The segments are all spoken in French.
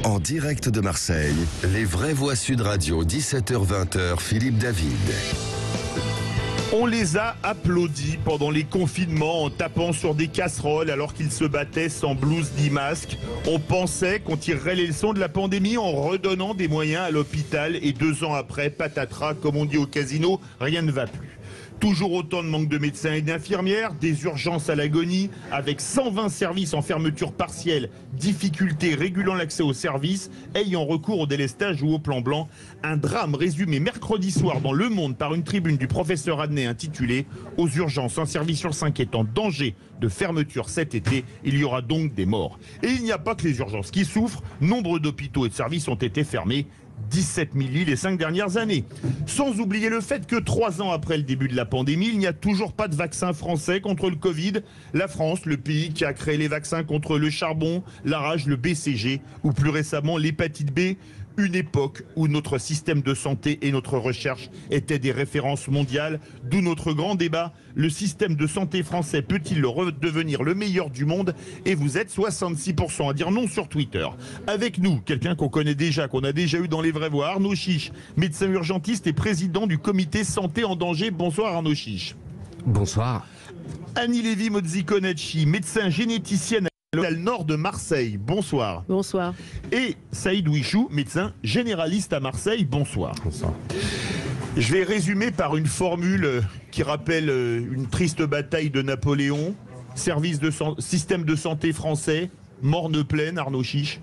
En direct de Marseille, les vraies voix Sud Radio, 17h-20h, Philippe David. On les a applaudis pendant les confinements en tapant sur des casseroles alors qu'ils se battaient sans blouse ni masque. On pensait qu'on tirerait les leçons de la pandémie en redonnant des moyens à l'hôpital et 2 ans après, patatras, comme on dit au casino, rien ne va plus. Toujours autant de manque de médecins et d'infirmières, des urgences à l'agonie, avec 120 services en fermeture partielle, difficultés régulant l'accès aux services, ayant recours au délestage ou au plan blanc. Un drame résumé mercredi soir dans Le Monde par une tribune du professeur Adnet intitulée « Aux urgences, un service sur 5 est en danger de fermeture cet été, il y aura donc des morts ». Et il n'y a pas que les urgences qui souffrent, nombre d'hôpitaux et de services ont été fermés. 17 000 lits les 5 dernières années. Sans oublier le fait que 3 ans après le début de la pandémie, il n'y a toujours pas de vaccin français contre le Covid. La France, le pays qui a créé les vaccins contre le charbon, la rage, le BCG ou plus récemment l'hépatite B. Une époque où notre système de santé et notre recherche étaient des références mondiales, d'où notre grand débat. Le système de santé français peut-il redevenir le meilleur du monde? Et vous êtes 66% à dire non sur Twitter. Avec nous, quelqu'un qu'on connaît déjà, qu'on a déjà eu dans les vraies voix, Arnaud Chiche, médecin urgentiste et président du comité Santé en danger. Bonsoir Arnaud Chiche. Bonsoir. Annie Lévy-Mozzi-Konacci, médecin généticienne à l'hôpital Nord de Marseille. Bonsoir. Bonsoir. Et Saïd Ouichou, médecin généraliste à Marseille. Bonsoir. Bonsoir. Je vais résumer par une formule qui rappelle une triste bataille de Napoléon. Système de santé français, morne pleine, Arnaud Chiche.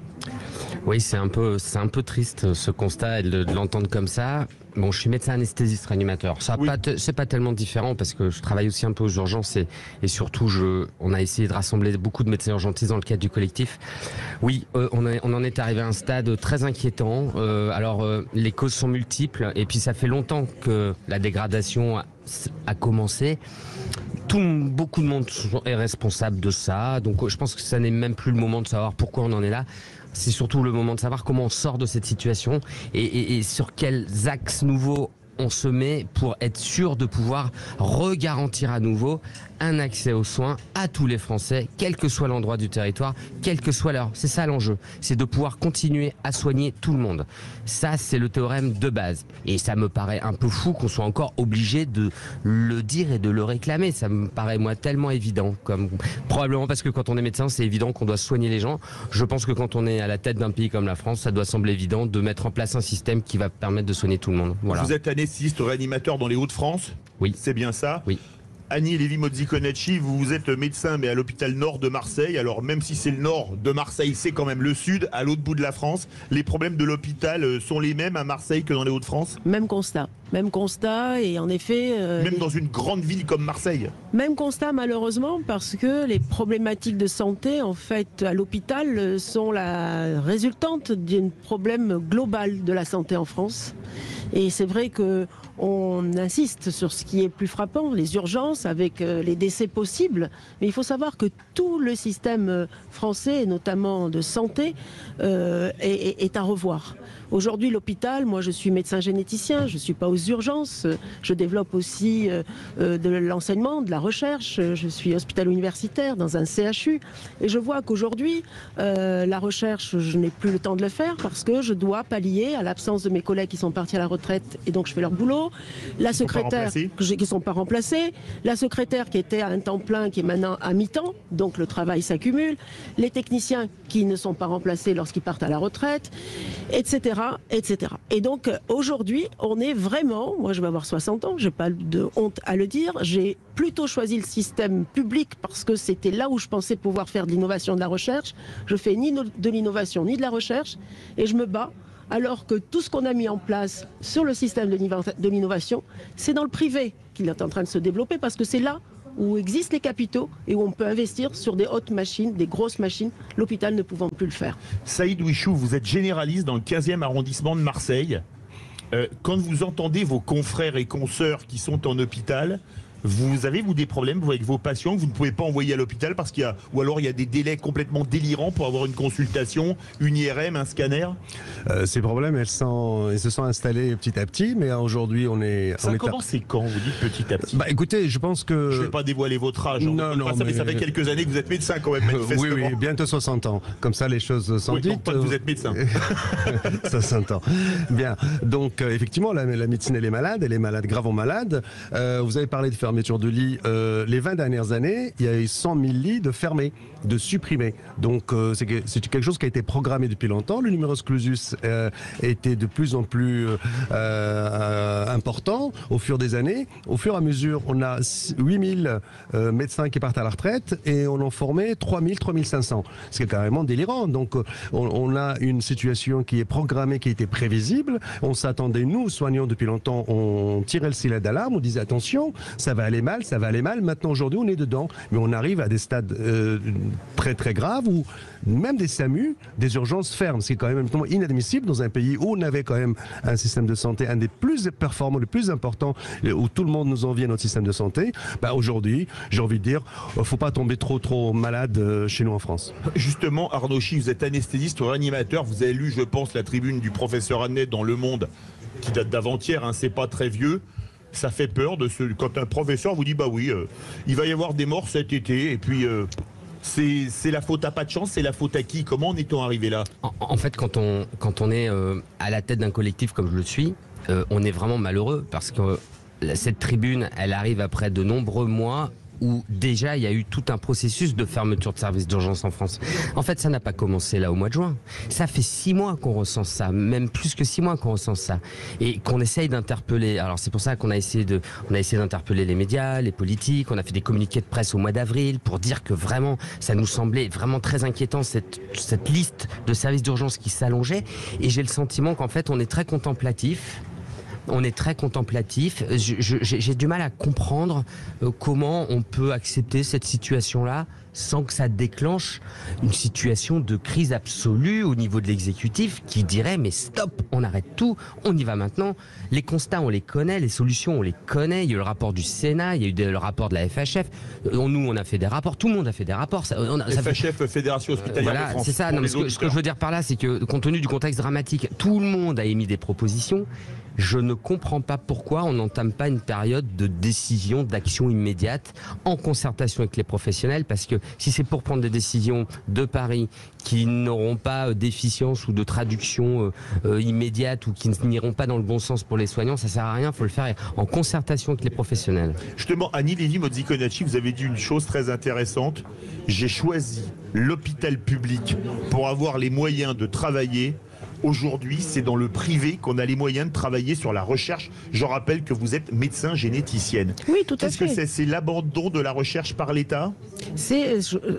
Oui, c'est un peu triste ce constat et de l'entendre comme ça. Bon, je suis médecin anesthésiste réanimateur. Ça, oui. C'est pas tellement différent parce que je travaille aussi un peu aux urgences et surtout on a essayé de rassembler beaucoup de médecins urgentistes dans le cadre du collectif. Oui, on en est arrivé à un stade très inquiétant. Les causes sont multiples et puis ça fait longtemps que la dégradation a commencé. Beaucoup de monde est responsable de ça, donc je pense que ça n'est même plus le moment de savoir pourquoi on en est là. C'est surtout le moment de savoir comment on sort de cette situation et sur quels axes nouveaux on se met pour être sûr de pouvoir regarantir à nouveau un accès aux soins à tous les Français, quel que soit l'endroit du territoire, quel que soit l'heure. C'est ça l'enjeu, c'est de pouvoir continuer à soigner tout le monde. Ça, c'est le théorème de base. Et ça me paraît un peu fou qu'on soit encore obligé de le dire et de le réclamer. Ça me paraît, moi, tellement évident. Probablement parce que quand on est médecin, c'est évident qu'on doit soigner les gens. Je pense que quand on est à la tête d'un pays comme la France, ça doit sembler évident de mettre en place un système qui va permettre de soigner tout le monde. Voilà. Vous êtes anesthésiste réanimateur dans les Hauts-de-France? Oui. C'est bien ça? Oui. Annie Lévy-Mozzi-Konacci, vous êtes médecin mais à l'hôpital Nord de Marseille. Alors même si c'est le Nord de Marseille, c'est quand même le Sud, à l'autre bout de la France. Les problèmes de l'hôpital sont les mêmes à Marseille que dans les Hauts-de-France? Même constat et en effet... Même dans une grande ville comme Marseille? Même constat malheureusement parce que les problématiques de santé en fait à l'hôpital sont la résultante d'un problème global de la santé en France. Et c'est vrai qu'on insiste sur ce qui est plus frappant, les urgences avec les décès possibles. Mais il faut savoir que tout le système français, et notamment de santé, est à revoir. Aujourd'hui, l'hôpital, moi je suis médecin généticien, je ne suis pas aux urgences, je développe aussi de l'enseignement, de la recherche, je suis hospitalo-universitaire dans un CHU et je vois qu'aujourd'hui, la recherche, je n'ai plus le temps de le faire parce que je dois pallier à l'absence de mes collègues qui sont partis à la retraite et donc je fais leur boulot, la secrétaire qui ne sont pas remplacés, la secrétaire qui était à un temps plein qui est maintenant à mi-temps, donc le travail s'accumule, les techniciens qui ne sont pas remplacés lorsqu'ils partent à la retraite, etc. etc. Et donc aujourd'hui, on est vraiment, moi je vais avoir 60 ans, j'ai pas de honte à le dire, j'ai plutôt choisi le système public parce que c'était là où je pensais pouvoir faire de l'innovation, de la recherche. Je fais ni de l'innovation ni de la recherche et je me bats alors que tout ce qu'on a mis en place sur le système de l'innovation, c'est dans le privé qu'il est en train de se développer parce que c'est là où existent les capitaux et où on peut investir sur des hautes machines, des grosses machines, l'hôpital ne pouvant plus le faire. Saïd Ouichou, vous êtes généraliste dans le 15e arrondissement de Marseille. Quand vous entendez vos confrères et consoeurs qui sont en hôpital, Vous avez, vous, des problèmes avec vos patients que vous ne pouvez pas envoyer à l'hôpital parce qu'il y a, ou alors il y a des délais complètement délirants pour avoir une consultation, une IRM, un scanner? Ces problèmes, ils se sont installés petit à petit, mais aujourd'hui, on est... Ça a commencé quand, vous dites petit à petit? Bah écoutez, je pense que... Je ne vais pas dévoiler votre âge, mais ça fait quelques années que vous êtes médecin quand même, manifestement. Oui, bientôt 60 ans. Comme ça, les choses sont dites. Pas que vous êtes médecin. 60 ans. Bien. Donc, effectivement, la médecine, elle est malade, gravement malade. Vous avez parlé de fermeture de lits. Les 20 dernières années, il y a eu 100 000 lits de fermés, de supprimés. Donc, c'est quelque chose qui a été programmé depuis longtemps. Le numerus clausus était de plus en plus important au fur des années. Au fur et à mesure, on a 8 000 médecins qui partent à la retraite et on en formait 3 000, 3 500. C'est carrément délirant. Donc, on a une situation qui est programmée, qui était prévisible. On s'attendait, nous, soignants, depuis longtemps, on tirait le signal d'alarme, on disait attention, ça va aller mal, ça va aller mal. Maintenant, aujourd'hui, on est dedans. Mais on arrive à des stades très, très graves où même des SAMU, des urgences ferment. C'est quand même inadmissible dans un pays où on avait quand même un système de santé, un des plus performants, le plus important, où tout le monde nous envie à notre système de santé. Bah, aujourd'hui, j'ai envie de dire, faut pas tomber trop malade chez nous en France. Justement, Arnaud Chi, vous êtes anesthésiste, réanimateur. Vous avez lu, je pense, la tribune du professeur Annette dans Le Monde, qui date d'avant-hier, hein, c'est pas très vieux. Ça fait peur quand un professeur vous dit bah oui, il va y avoir des morts cet été, et puis c'est la faute à pas de chance, c'est la faute à qui? Comment en est-on arrivé là? En fait, quand on est à la tête d'un collectif comme je le suis, on est vraiment malheureux parce que cette tribune, elle arrive après de nombreux mois où déjà il y a eu tout un processus de fermeture de services d'urgence en France. En fait, ça n'a pas commencé là au mois de juin. Ça fait 6 mois qu'on recense ça, même plus que 6 mois qu'on recense ça, et qu'on essaye d'interpeller. Alors c'est pour ça qu'on a essayé d'interpeller les médias, les politiques. On a fait des communiqués de presse au mois d'avril pour dire que vraiment, ça nous semblait vraiment très inquiétant cette liste de services d'urgence qui s'allongeait. Et j'ai le sentiment qu'en fait, on est très contemplatif. J'ai du mal à comprendre comment on peut accepter cette situation-là sans que ça déclenche une situation de crise absolue au niveau de l'exécutif qui dirait mais stop, on arrête tout, on y va maintenant. Les constats, on les connaît, les solutions, on les connaît. Il y a eu le rapport du Sénat, il y a eu le rapport de la FHF. Nous, on a fait des rapports, tout le monde a fait des rapports. FHF, Fédération Hospitalière de France. Voilà, c'est ça. Non, mais ce que je veux dire par là, c'est que compte tenu du contexte dramatique, tout le monde a émis des propositions. Je ne comprends pas pourquoi on n'entame pas une période de décision, d'action immédiate, en concertation avec les professionnels, parce que si c'est pour prendre des décisions de Paris qui n'auront pas d'efficience ou de traduction immédiate ou qui n'iront pas dans le bon sens pour les soignants, ça sert à rien, il faut le faire en concertation avec les professionnels. Justement, Annie Lévy-Mozzi-Konatchi, vous avez dit une chose très intéressante. J'ai choisi l'hôpital public pour avoir les moyens de travailler. Aujourd'hui, c'est dans le privé qu'on a les moyens de travailler sur la recherche. Je rappelle que vous êtes médecin généticienne. Oui, tout à fait. Qu'est-ce que c'est l'abandon de la recherche par l'État?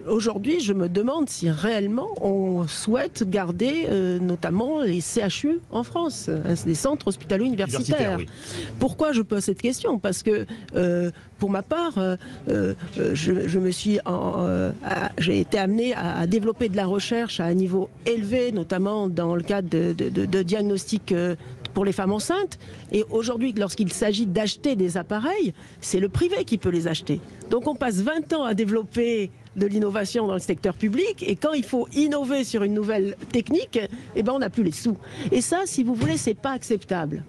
Aujourd'hui, je me demande si réellement on souhaite garder notamment les CHU en France, les centres hospitalo-universitaires. Oui. Pourquoi je pose cette question? Parce que pour ma part, j'ai été amené à développer de la recherche à un niveau élevé, notamment dans le cadre de diagnostic pour les femmes enceintes. Et aujourd'hui, lorsqu'il s'agit d'acheter des appareils, c'est le privé qui peut les acheter. Donc on passe 20 ans à développer de l'innovation dans le secteur public, et quand il faut innover sur une nouvelle technique, eh ben on n'a plus les sous. Et ça, si vous voulez, c'est pas acceptable.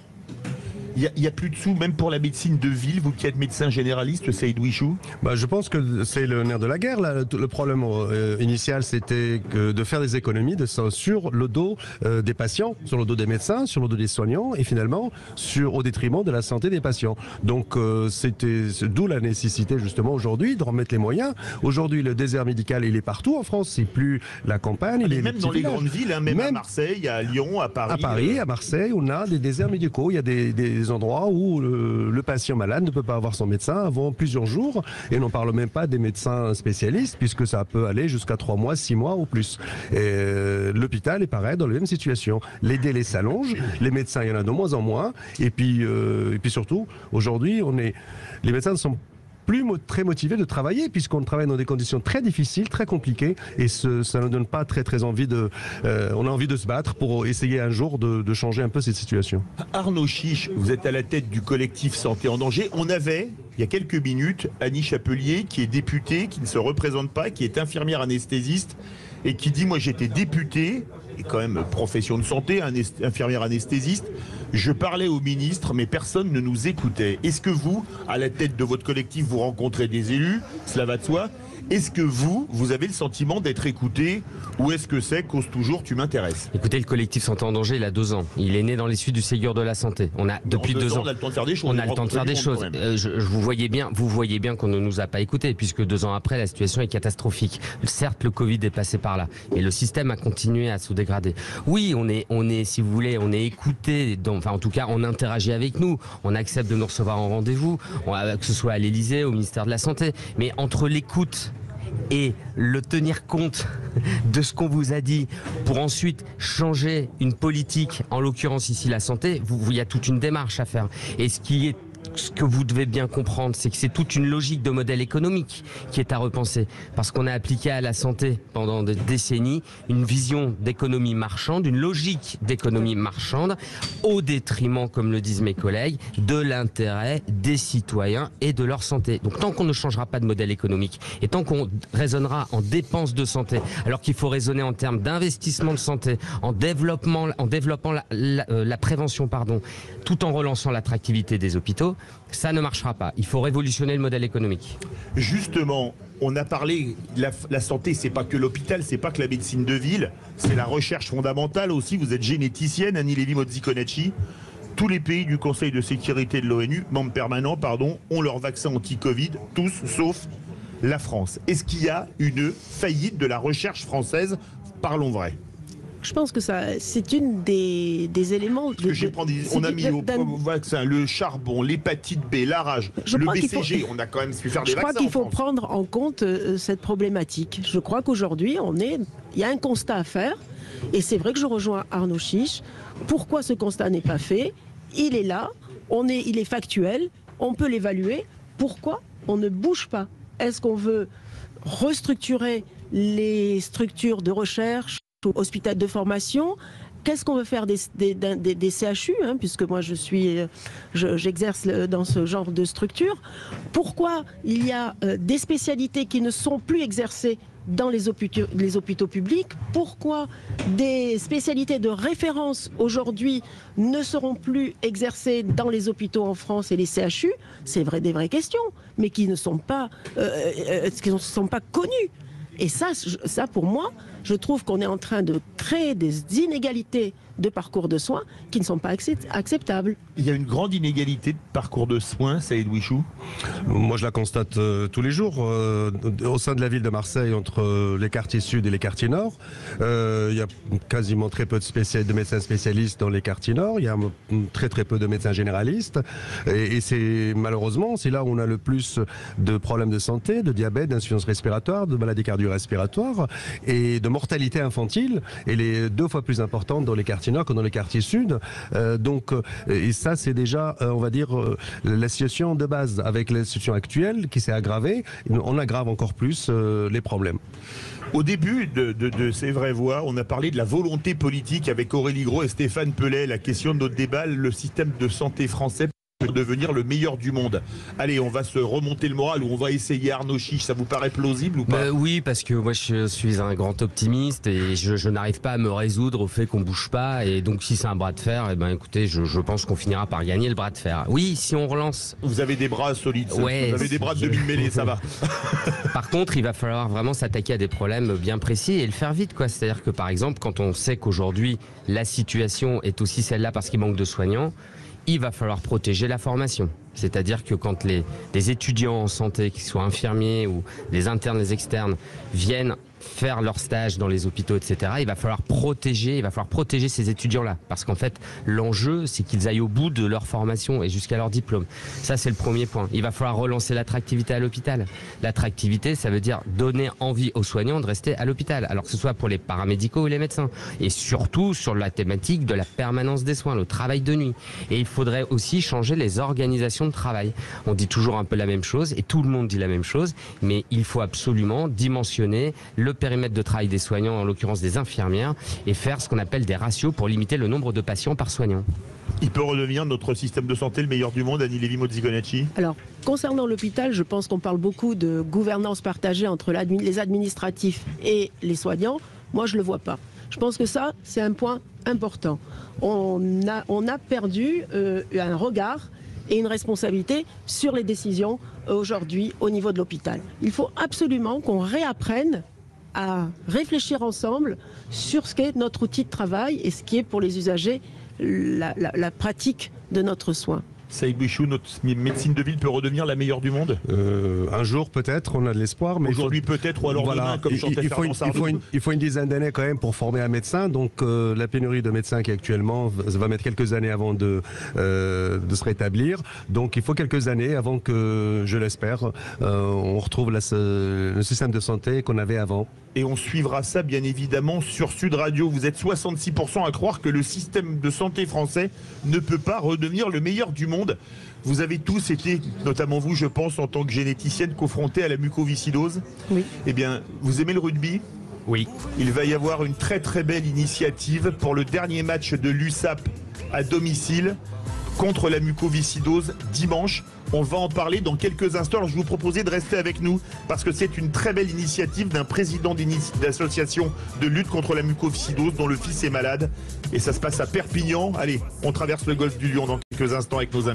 Il n'y a plus de sous, même pour la médecine de ville, vous qui êtes médecin généraliste, Saïd Ouichou? Je pense que c'est le nerf de la guerre. Là. Le problème initial, c'était de faire des économies sur le dos des patients, sur le dos des médecins, sur le dos des soignants, et finalement au détriment de la santé des patients. Donc c'était d'où la nécessité justement aujourd'hui de remettre les moyens. Aujourd'hui, le désert médical, il est partout en France. C'est plus la campagne. Même dans les grandes villes, hein, même à Marseille, à Lyon, à Paris. À Paris, à Marseille, on a des déserts médicaux. Il y a des endroits où le patient malade ne peut pas avoir son médecin avant plusieurs jours, et on n'en parle même pas des médecins spécialistes, puisque ça peut aller jusqu'à 3 mois, 6 mois ou plus. L'hôpital est pareil, dans la même situation. Les délais s'allongent, les médecins, il y en a de moins en moins, et puis surtout, aujourd'hui, les médecins ne sont plus très motivés de travailler, puisqu'on travaille dans des conditions très difficiles, très compliquées, et ça ne donne pas très envie on a envie de se battre pour essayer un jour de changer un peu cette situation. Arnaud Chiche, vous êtes à la tête du collectif Santé en danger. On avait, il y a quelques minutes, Annie Chapelier, qui est députée, qui ne se représente pas, qui est infirmière anesthésiste, et qui dit, moi j'étais députée, et quand même profession de santé, infirmière anesthésiste, je parlais au ministre, mais personne ne nous écoutait. Est-ce que vous, à la tête de votre collectif, vous rencontrez des élus, cela va de soi? Est-ce que vous avez le sentiment d'être écouté, ou est-ce que c'est cause toujours tu m'intéresses? Écoutez, le collectif Santé en danger, il a 2 ans. Il est né dans les suites du Ségur de la santé. On a depuis 2 ans. On a le temps de faire des choses. On a le temps de faire des choses. Vous voyez bien qu'on ne nous a pas écoutés, puisque 2 ans après, la situation est catastrophique. Certes, le Covid est passé par là, mais le système a continué à se dégrader. Oui, on est, si vous voulez, on est écouté. Enfin, en tout cas, on interagit avec nous. On accepte de nous recevoir en rendez-vous, que ce soit à l'Élysée, au ministère de la Santé. Mais entre l'écoute et le tenir compte de ce qu'on vous a dit pour ensuite changer une politique, en l'occurrence ici la santé, il y a toute une démarche à faire. Et ce que vous devez bien comprendre, c'est que c'est toute une logique de modèle économique qui est à repenser. Parce qu'on a appliqué à la santé pendant des décennies une vision d'économie marchande, une logique d'économie marchande, au détriment, comme le disent mes collègues, de l'intérêt des citoyens et de leur santé. Donc tant qu'on ne changera pas de modèle économique et tant qu'on raisonnera en dépenses de santé, alors qu'il faut raisonner en termes d'investissement de santé, en développant la prévention, tout en relançant l'attractivité des hôpitaux, ça ne marchera pas. Il faut révolutionner le modèle économique. Justement, on a parlé, la santé, c'est pas que l'hôpital, c'est pas que la médecine de ville, c'est la recherche fondamentale aussi. Vous êtes généticienne, Annie Lévy-Mozzi-Konachyi. Tous les pays du Conseil de sécurité de l'ONU, membres permanents, ont leur vaccin anti-Covid, tous sauf la France. Est-ce qu'il y a une faillite de la recherche française? Parlons vrai. Je pense que c'est une des éléments. On a mis au vaccin le charbon, l'hépatite B, la rage, le BCG. On a quand même su faire des vaccins. Je crois qu'il faut prendre en compte cette problématique. Je crois qu'aujourd'hui, il y a un constat à faire. Et c'est vrai que je rejoins Arnaud Chiche. Pourquoi ce constat n'est pas fait? Il est là, il est factuel, on peut l'évaluer. Pourquoi on ne bouge pas? Est-ce qu'on veut restructurer les structures de recherche, hospital de formation? Qu'est-ce qu'on veut faire des CHU, puisque moi j'exerce dans ce genre de structure? Pourquoi il y a des spécialités qui ne sont plus exercées dans les hôpitaux publics? Pourquoi des spécialités de référence aujourd'hui ne seront plus exercées dans les hôpitaux en France et les CHU? C'est des vraies questions, mais qui ne sont pas connues. Et ça, pour moi, je trouve qu'on est en train de créer des inégalités de parcours de soins qui ne sont pas acceptables. Il y a une grande inégalité de parcours de soins, Saïd Ouichou? Moi, je la constate tous les jours. Au sein de la ville de Marseille, entre les quartiers sud et les quartiers nord, il y a quasiment très peu de médecins spécialistes dans les quartiers nord. Il y a très peu de médecins généralistes. Et malheureusement, c'est là où on a le plus de problèmes de santé, de diabète, d'insuffisance respiratoire, de maladies cardio-respiratoires et de mortalité infantile. Et les 2 fois plus importantes dans les quartiers nord que dans les quartiers sud. Et ça, c'est déjà, on va dire, la situation de base. Avec la situation actuelle qui s'est aggravée, on aggrave encore plus les problèmes. Au début de ces vraies voix, on a parlé de la volonté politique avec Aurélie Gros et Stéphane Pellet. La question de notre débat, le système de santé français pour devenir le meilleur du monde. Allez, on va se remonter le moral ou on va essayer Arnaud Chiche. Ça vous paraît plausible ou pas? Oui, parce que moi je suis un grand optimiste et je n'arrive pas à me résoudre au fait qu'on bouge pas. Et donc si c'est un bras de fer, écoutez, je pense qu'on finira par gagner le bras de fer. Oui, si on relance. Vous avez des bras solides. Ouais, vous avez des bras de demi-mêlée, ça va. Par contre, il va falloir vraiment s'attaquer à des problèmes bien précis et le faire vite, quoi. C'est-à-dire que par exemple, quand on sait qu'aujourd'hui la situation est aussi celle-là parce qu'il manque de soignants, il va falloir protéger la formation. C'est-à-dire que quand les étudiants en santé, qu'ils soient infirmiers ou les internes, les externes, viennent faire leur stage dans les hôpitaux, etc., il va falloir protéger ces étudiants-là. Parce qu'en fait, l'enjeu, c'est qu'ils aillent au bout de leur formation et jusqu'à leur diplôme. Ça, c'est le premier point. Il va falloir relancer l'attractivité à l'hôpital. L'attractivité, ça veut dire donner envie aux soignants de rester à l'hôpital. Alors que ce soit pour les paramédicaux ou les médecins. Et surtout sur la thématique de la permanence des soins, le travail de nuit. Et il faudrait aussi changer les organisations de travail. On dit toujours un peu la même chose et tout le monde dit la même chose, mais il faut absolument dimensionner le périmètre de travail des soignants, en l'occurrence des infirmières, et faire ce qu'on appelle des ratios pour limiter le nombre de patients par soignant. Il peut redevenir notre système de santé le meilleur du monde, Annie Lévy-Mozzi-Gonacci? Alors, concernant l'hôpital, je pense qu'on parle beaucoup de gouvernance partagée entre les administratifs et les soignants. Moi, je ne le vois pas. Je pense que ça, c'est un point important. On a perdu un regard et une responsabilité sur les décisions aujourd'hui au niveau de l'hôpital. Il faut absolument qu'on réapprenne à réfléchir ensemble sur ce qu'est notre outil de travail et ce qui est pour les usagers la pratique de notre soin. Saïd Bouichou, notre médecine de ville peut redevenir la meilleure du monde? Un jour peut-être, on a de l'espoir. Mais aujourd'hui peut-être, ou alors demain, comme chantait Fernand Sardou. Il faut une dizaine d'années quand même pour former un médecin. Donc la pénurie de médecins qui actuellement va mettre quelques années avant de se rétablir. Donc il faut quelques années avant que, je l'espère, on retrouve le système de santé qu'on avait avant. Et on suivra ça bien évidemment sur Sud Radio. Vous êtes 66% à croire que le système de santé français ne peut pas redevenir le meilleur du monde. Vous avez tous été, notamment vous je pense, en tant que généticienne, confrontés à la mucoviscidose. Oui. Eh bien, vous aimez le rugby? Oui. Il va y avoir une très très belle initiative pour le dernier match de l'USAP à domicile contre la mucoviscidose dimanche. On va en parler dans quelques instants. Alors, je vous proposais de rester avec nous parce que c'est une très belle initiative d'un président d'association de lutte contre la mucoviscidose dont le fils est malade. Et ça se passe à Perpignan. Allez, on traverse le golfe du Lion dans quelques instants avec nos invités.